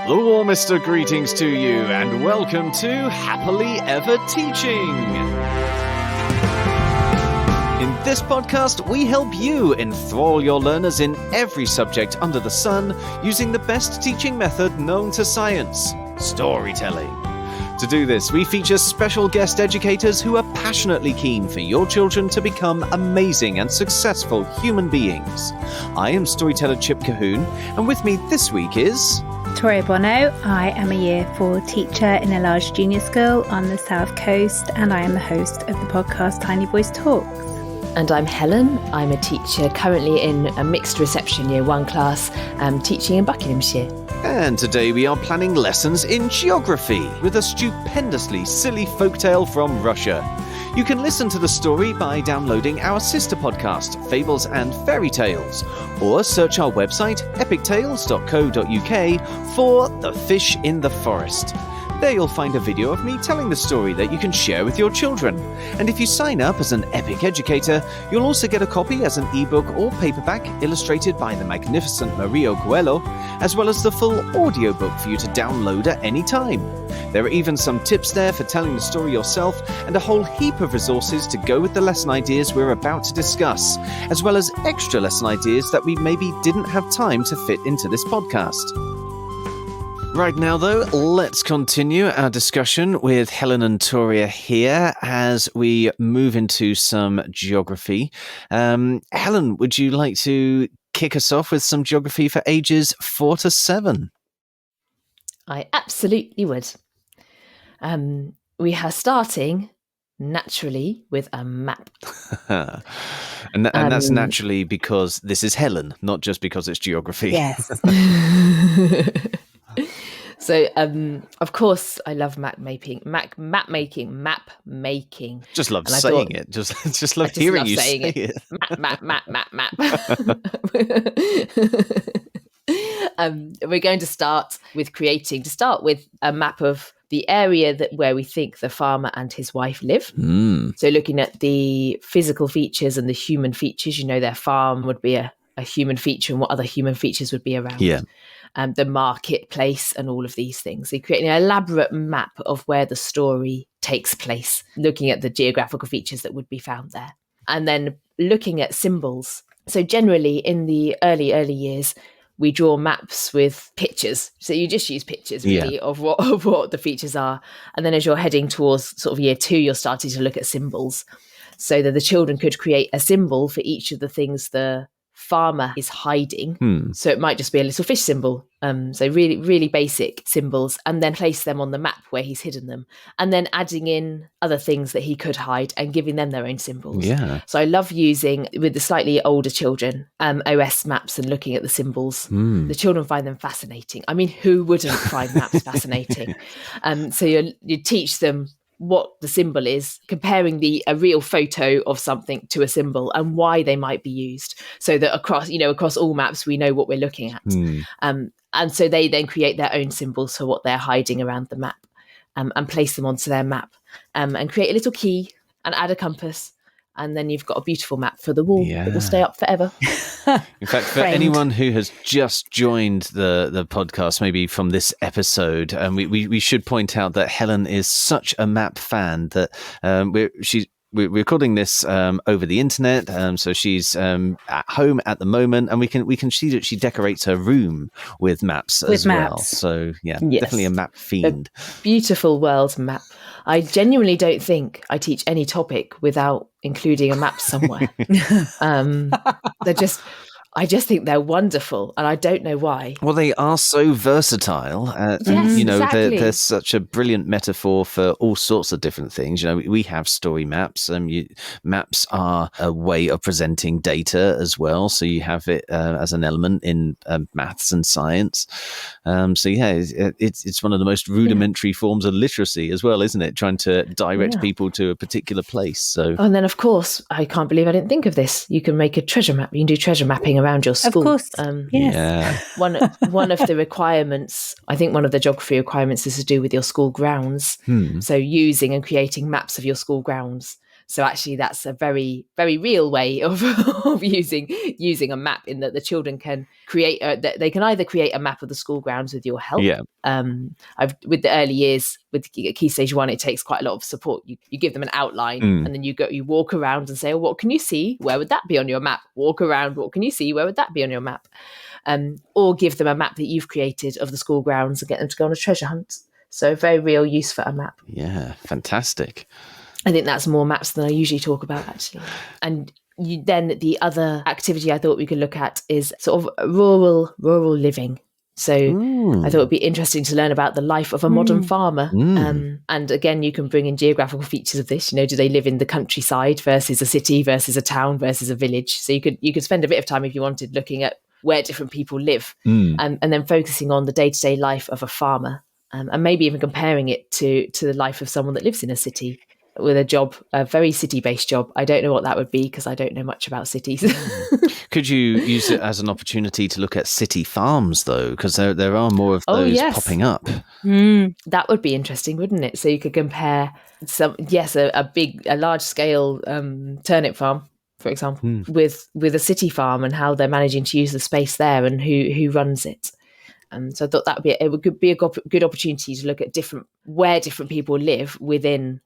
The warmest of greetings to you, and welcome to Happily Ever Teaching. In this podcast, we help you enthrall your learners in every subject under the sun using the best teaching method known to science, storytelling. To do this, we feature special guest educators who are passionately keen for your children to become amazing and successful human beings. I am storyteller Chip Cahoon, and with me this week is... Toria Bono. I am a Year 4 teacher in a large junior school on the South Coast, and I am the host of the podcast Tiny Voice Talks. And I'm Helen. I'm a teacher currently in a mixed reception Year 1 class, teaching in Buckinghamshire. And today we are planning lessons in geography with a stupendously silly folktale from Russia. You can listen to the story by downloading our sister podcast, Fables and Fairy Tales, or search our website, epictales.co.uk, for The Fish in the Forest. There you'll find a video of me telling the story that you can share with your children. And if you sign up as an Epic Educator, you'll also get a copy as an ebook or paperback illustrated by the magnificent Mario Coelho, as well as the full audiobook for you to download at any time. There are even some tips there for telling the story yourself, and a whole heap of resources to go with the lesson ideas we're about to discuss, as well as extra lesson ideas that we maybe didn't have time to fit into this podcast. Right now, though, let's continue our discussion with Helen and Toria here as we move into some geography. Helen, would you like to kick us off with some geography for ages 4 to 7? I absolutely would. We are starting naturally with a map. and that's naturally because this is Helen, not just because it's geography. Yes. So, of course, I love map making. Just love saying it. Just love hearing you say it. Map. We're going to start with a map of the area where we think the farmer and his wife live. So looking at the physical features and the human features, their farm would be a human feature, and what other human features would be around. Yeah. The marketplace and all of these things. They create an elaborate map of where the story takes place, looking at the geographical features that would be found there. And then looking at symbols. So generally in the early years, we draw maps with pictures. So you just use pictures really of what the features are. And then as you're heading towards sort of Year 2, you're starting to look at symbols so that the children could create a symbol for each of the things the farmer is hiding. So it might just be a little fish symbol. So really, really basic symbols, and then place them on the map where he's hidden them, and then adding in other things that he could hide and giving them their own symbols. Yeah. So I love using, with the slightly older children, OS maps and looking at the symbols. The children find them fascinating. I mean, who wouldn't find maps fascinating? So you teach them what the symbol is, comparing a real photo of something to a symbol and why they might be used, so that across all maps we know what we're looking at. And so they then create their own symbols for what they're hiding around the map, and place them onto their map, and create a little key and add a compass. And then you've got a beautiful map for the wall that will stay up forever. In fact, for anyone who has just joined the podcast, maybe from this episode, we should point out that Helen is such a map fan that we're recording this over the internet, so she's at home at the moment, and we can see that she decorates her room with maps as well. So definitely a map fiend. A beautiful world map. I genuinely don't think I teach any topic without including a map somewhere. I just think they're wonderful, and I don't know why. Well, they are so versatile. Exactly. They're such a brilliant metaphor for all sorts of different things. We have story maps. Maps are a way of presenting data as well. So you have it as an element in maths and science. It's one of the most rudimentary forms of literacy as well, isn't it? Trying to direct people to a particular place. So, and then of course, I can't believe I didn't think of this. You can make a treasure map. You can do treasure mapping around your school. Of course. Yes. Yeah. One of the requirements, I think one of the geography requirements is to do with your school grounds. So using and creating maps of your school grounds So actually, that's a very, very real way of using a map, in that the children can create. They can either create a map of the school grounds with your help. Yeah. With the early years, with Key Stage 1, it takes quite a lot of support. You give them an outline, and then you walk around and say, "Oh, what can you see? Where would that be on your map?" Walk around. What can you see? Where would that be on your map? Or give them a map that you've created of the school grounds and get them to go on a treasure hunt. So very real use for a map. Yeah, fantastic. I think that's more maps than I usually talk about, actually. And then the other activity I thought we could look at is sort of rural living. So I thought it'd be interesting to learn about the life of a modern farmer. And again, you can bring in geographical features of this. Do they live in the countryside versus a city versus a town versus a village? So you could spend a bit of time, if you wanted, looking at where different people live, and then focusing on the day-to-day life of a farmer, and maybe even comparing it to the life of someone that lives in a city with a very city-based job. I don't know what that would be, because I don't know much about cities. Could you use it as an opportunity to look at city farms, though? Because there are more of those popping up. That would be interesting, wouldn't it? So you could compare a large-scale turnip farm, for example, with a city farm, and how they're managing to use the space there, and who runs it. So I thought it could be a good opportunity to look at where different people live within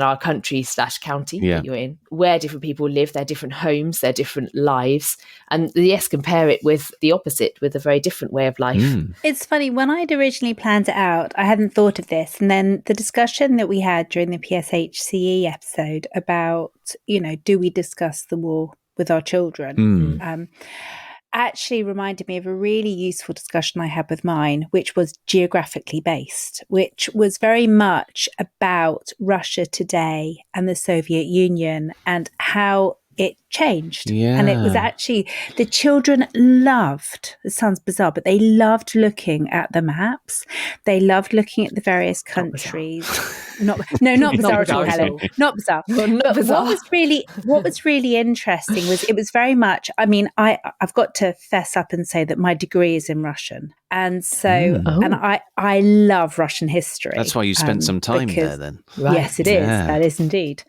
our country/county that you're in, where different people live, their different homes, their different lives, and compare it with the opposite, with a very different way of life. It's funny, when I'd originally planned it out, I hadn't thought of this, and then the discussion that we had during the PSHCE episode about, do we discuss the war with our children? Actually reminded me of a really useful discussion I had with mine, which was geographically based, which was very much about Russia today and the Soviet Union and how it changed. And it was actually, the children loved, it sounds bizarre, but they loved looking at the maps. They loved looking at the various countries. Not bizarre at all, Helen. Not bizarre. But what was really interesting was, it was very much, I've got to fess up and say that my degree is in Russian. And so, and I love Russian history. That's why you spent some time there then. Right. Yes, it is. That is indeed.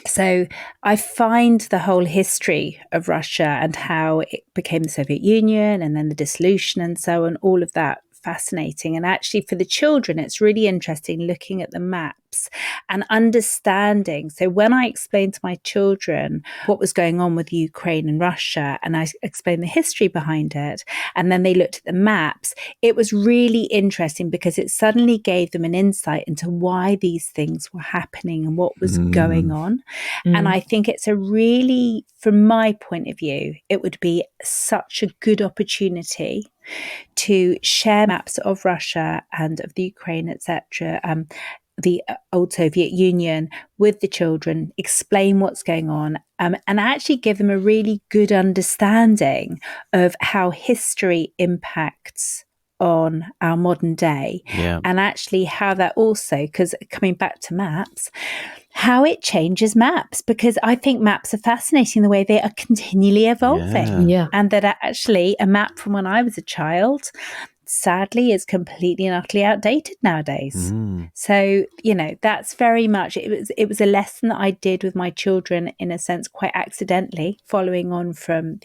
So I find the whole history of Russia and how it became the Soviet Union and then the dissolution and so on, all of that fascinating. And actually for the children, it's really interesting looking at the maps and understanding. So when I explained to my children what was going on with Ukraine and Russia, and I explained the history behind it, and then they looked at the maps, it was really interesting because it suddenly gave them an insight into why these things were happening and what was going on. And I think it's a really, from my point of view, it would be such a good opportunity to share maps of Russia and of the Ukraine, etc., the old Soviet Union with the children, explain what's going on, and actually give them a really good understanding of how history impacts on our modern day, and actually how that also, because coming back to maps, how it changes maps, because I think maps are fascinating the way they are continually evolving, and that actually a map from when I was a child sadly is completely and utterly outdated nowadays. So that's very much, it was a lesson that I did with my children, in a sense quite accidentally, following on from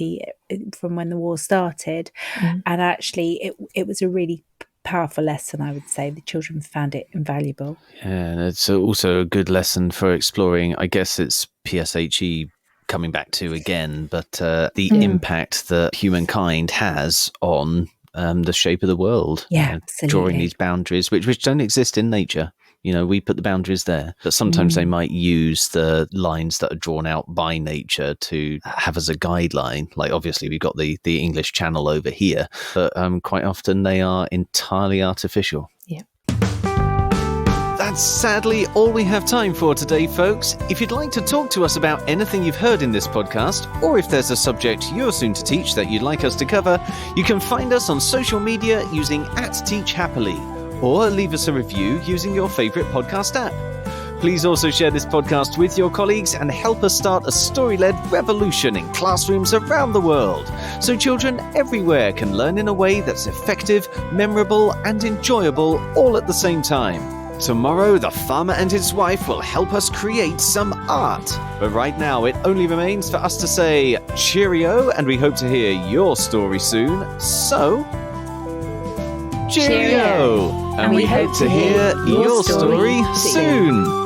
when the war started, and actually it was a really powerful lesson. I would say the children found it invaluable. And it's also a good lesson for exploring, I guess it's PSHE coming back to again, but the impact that humankind has on the shape of the world. absolutely. Drawing these boundaries, which don't exist in nature. We put the boundaries there, but sometimes they might use the lines that are drawn out by nature to have as a guideline. Like obviously we've got the English Channel over here, but quite often they are entirely artificial. That's sadly all we have time for today, folks. If you'd like to talk to us about anything you've heard in this podcast, or if there's a subject you're soon to teach that you'd like us to cover, you can find us on social media using @TeachHappily, or leave us a review using your favourite podcast app. Please also share this podcast with your colleagues and help us start a story-led revolution in classrooms around the world, so children everywhere can learn in a way that's effective, memorable, and enjoyable all at the same time. Tomorrow, the farmer and his wife will help us create some art. But right now, it only remains for us to say cheerio, and we hope to hear your story soon. So, cheerio! And we hope to hear your story soon.